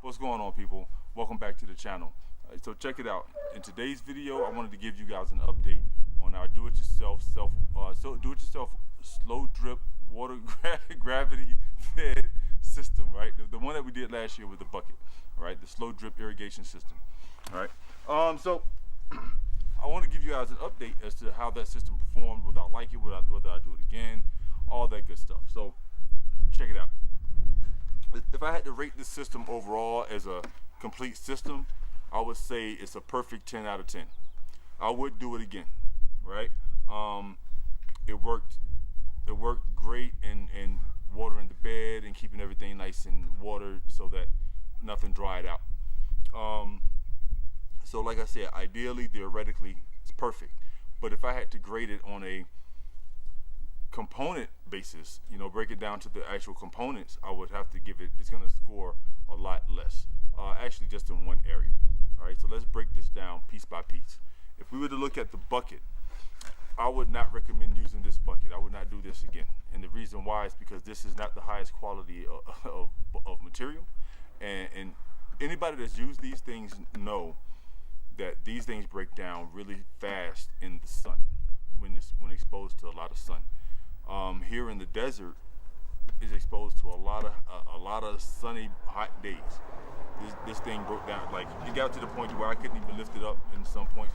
What's going on, people? Welcome back to the channel. So check it out. In today's video, I wanted to give you guys an update on our do-it-yourself slow drip water gravity fed system, right? The one that we did last year with the bucket, right? The slow drip irrigation system, right? So I want to give you guys an update as to how that system performed, whether I like it, whether I do it again, all that good stuff. So check it out. If I had to rate this system overall as a complete system, I would say it's a perfect 10 out of 10. I would do it again, right? It worked great in watering the bed and keeping everything nice and watered so that nothing dried out. So like I said, ideally, theoretically, it's perfect. But if I had to grade it on a component basis, you know, break it down to the actual components, I would have to give it, it's gonna score a lot less, actually just in one area. All right, so let's break this down piece by piece. If we were to look at the bucket, I would not recommend using this bucket. I would not do this again. And the reason why is because this is not the highest quality of material. And anybody that's used these things know that these things break down really fast in the sun when exposed to a lot of sun. Here in the desert is exposed to a lot of sunny, hot days. This thing broke down, like it got to the point where I couldn't even lift it up in some points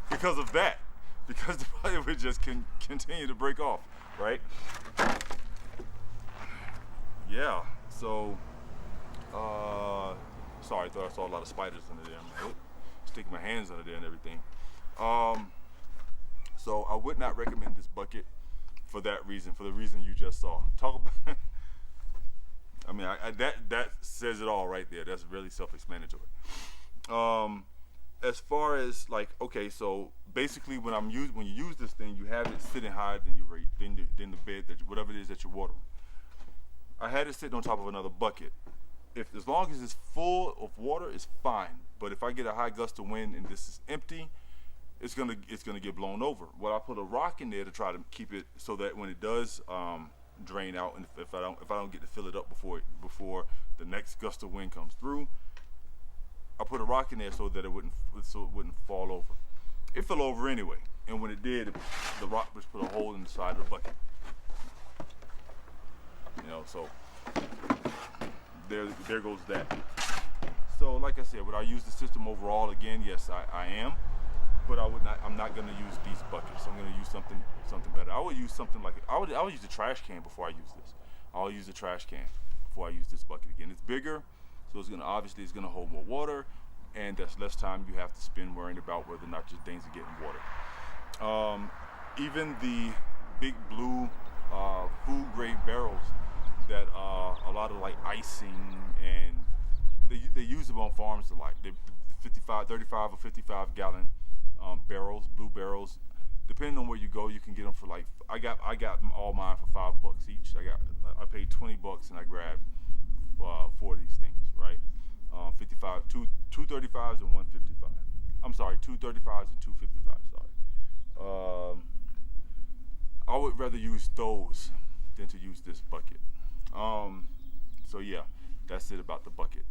because of that, because the body would just continue to break off, right? Yeah. So, sorry, I thought I saw a lot of spiders under there. I'm like, sticking my hands under there and everything. So I would not recommend this bucket for that reason, for the reason you just saw. Talk about, I mean, that says it all right there. That's really self-explanatory. As far as like, okay, so basically when you use this thing, you have it sitting higher than the bed, whatever it is that you're watering. I had it sitting on top of another bucket. As long as it's full of water, it's fine. But if I get a high gust of wind and this is empty, it's gonna get blown over. Well, I put a rock in there to try to keep it so that when it does drain out, and if I don't get to fill it up before the next gust of wind comes through, I put a rock in there so that it wouldn't fall over. It fell over anyway, and when it did, the rock just put a hole in the side of the bucket. You know, so there goes that. So like I said, would I use the system overall again? Yes, I am. But I'm not gonna use these buckets. I'm gonna use something better. I would use something like, I would use the trash can before I use this. I'll use the trash can before I use this bucket again. It's bigger, so it's gonna hold more water, and that's less time you have to spend worrying about whether or not your things are getting water. Even the big blue food grade barrels that a lot of like icing, and they use them on farms a lot. They're 35 or 55 gallon barrels, blue barrels. Depending on where you go, you can get them for like, I got all mine for $5 each. I paid $20 and I grabbed 4 of these things, right? 2 35s and 155. I'm sorry, 2 35s and 2 55s. Sorry. I would rather use those than to use this bucket. So yeah, that's it about the bucket.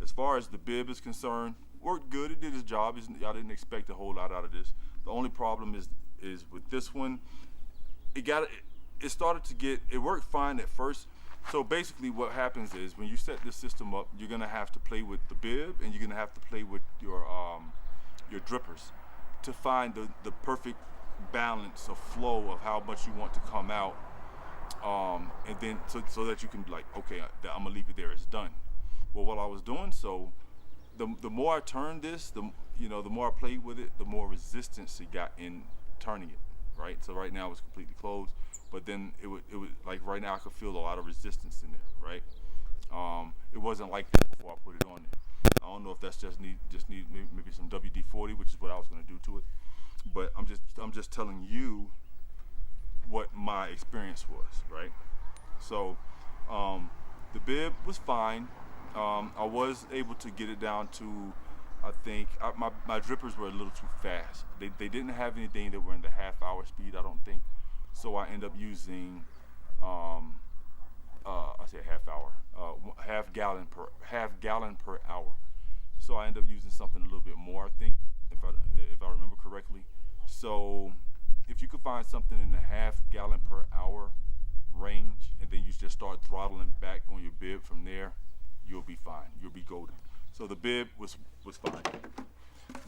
As far as the bib is concerned, worked good. It did its job. I didn't expect a whole lot out of this. The only problem is with this one, it started to get, it worked fine at first. So basically what happens is when you set this system up, you're gonna have to play with the bib and you're gonna have to play with your drippers to find the perfect balance of flow of how much you want to come out, and then so that you can be like, okay, I'm gonna leave it there, it's done. Well, while I was doing so, the more I turned this, the more I played with it, the more resistance it got in turning it, right? So right now it's completely closed, but then it would like right now I could feel a lot of resistance in there, right? It wasn't like that before I put it on there. I don't know if that's just need maybe some WD-40, which is what I was going to do to it, but I'm just telling you what my experience was, right? So the bib was fine. I was able to get it down to, I think, my drippers were a little too fast. They didn't have anything that were in the half-hour speed, I don't think. So I ended up using I said half hour, half gallon per hour. So I end up using something a little bit more, I think, if I remember correctly. So if you could find something in the half gallon per hour range, and then you just start throttling back on your bib from there, you'll be fine. You'll be golden. So the bib was fine.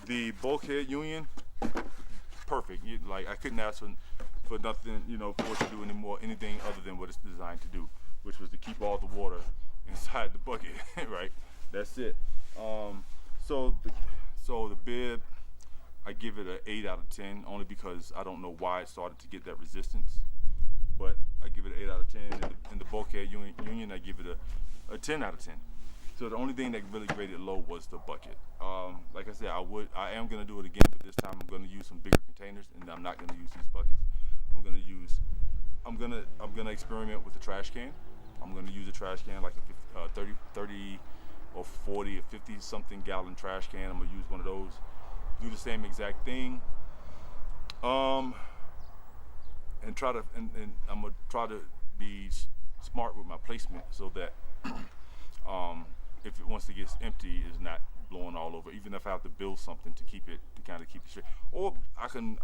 The Bulkhead Union, perfect. Like, I couldn't ask for nothing, you know, for it to do anything other than what it's designed to do, which was to keep all the water inside the bucket, right? That's it. So the bib, I give it an 8 out of 10, only because I don't know why it started to get that resistance, but I give it an 8 out of 10. In the Bulkhead Union, I give it a 10 out of 10. So the only thing that really graded low was the bucket. Like I said, I am gonna do it again, but this time I'm gonna use some bigger containers, and I'm not gonna use these buckets. I'm gonna experiment with the trash can. I'm gonna use a trash can, like a 30 or 40 or 50 something gallon trash can. I'm gonna use one of those. Do the same exact thing. And I'm gonna try to be smart with my placement, so that if it once it gets empty, it's not blowing all over. Even if I have to build something to kind of keep it straight, or I can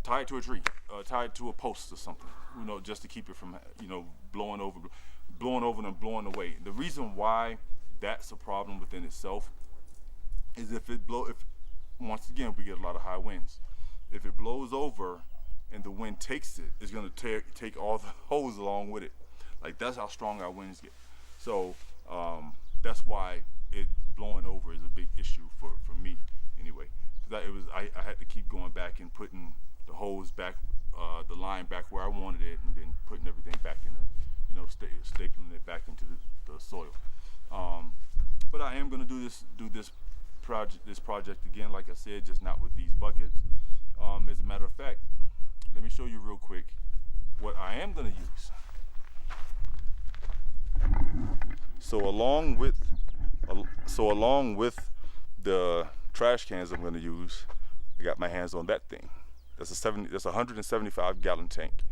tie it to a tree, tie it to a post or something, you know, just to keep it from, you know, blowing over and blowing away. The reason why that's a problem within itself is if once again we get a lot of high winds. If it blows over and the wind takes it, it's gonna take all the hose along with it. Like, that's how strong our winds get. So that's why it blowing over is a big issue for me anyway. I had to keep going back and putting the hose back, the line back where I wanted it, and then putting everything back in you know, stapling it back into the soil. But I am gonna do this project again, like I said, just not with these buckets. As a matter of fact, let me show you real quick what I am gonna use. So along with the trash cans I'm gonna use, I got my hands on that thing. That's a 175 gallon tank,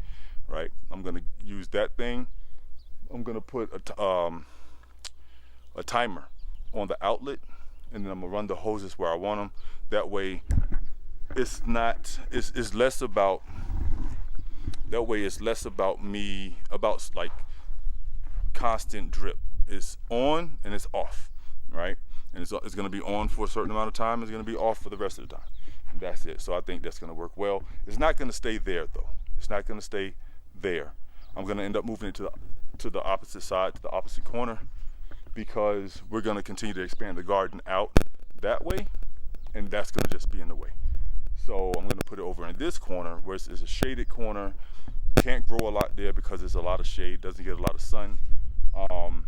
right? I'm gonna use that thing. I'm gonna put a timer on the outlet, and then I'm gonna run the hoses where I want them. That way, it's less about like constant drip. It's on and it's off, right? And it's gonna be on for a certain amount of time. It's gonna be off for the rest of the time. And that's it. So I think that's gonna work well. It's not gonna stay there though. It's not gonna stay there. I'm gonna end up moving it to the opposite side, to the opposite corner, because we're gonna continue to expand the garden out that way, and that's gonna just be in the way. So I'm gonna put it over in this corner where it's a shaded corner. Can't grow a lot there because there's a lot of shade, doesn't get a lot of sun. So I'm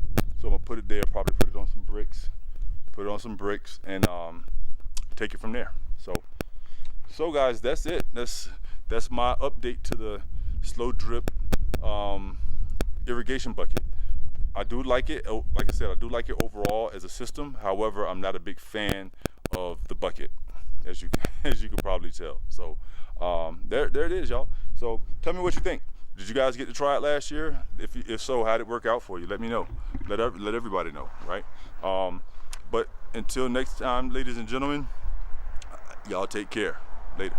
gonna put it there, probably put it on some bricks, and take it from there. So guys, that's it. That's my update to the slow drip irrigation bucket. I do like it. Like I said, I do like it overall as a system. However, I'm not a big fan of the bucket, as you can probably tell. So there it is, y'all. So tell me what you think. Did you guys get to try it last year? If so, how did it work out for you? Let me know. Let everybody know, right? But until next time, ladies and gentlemen, y'all take care. Later.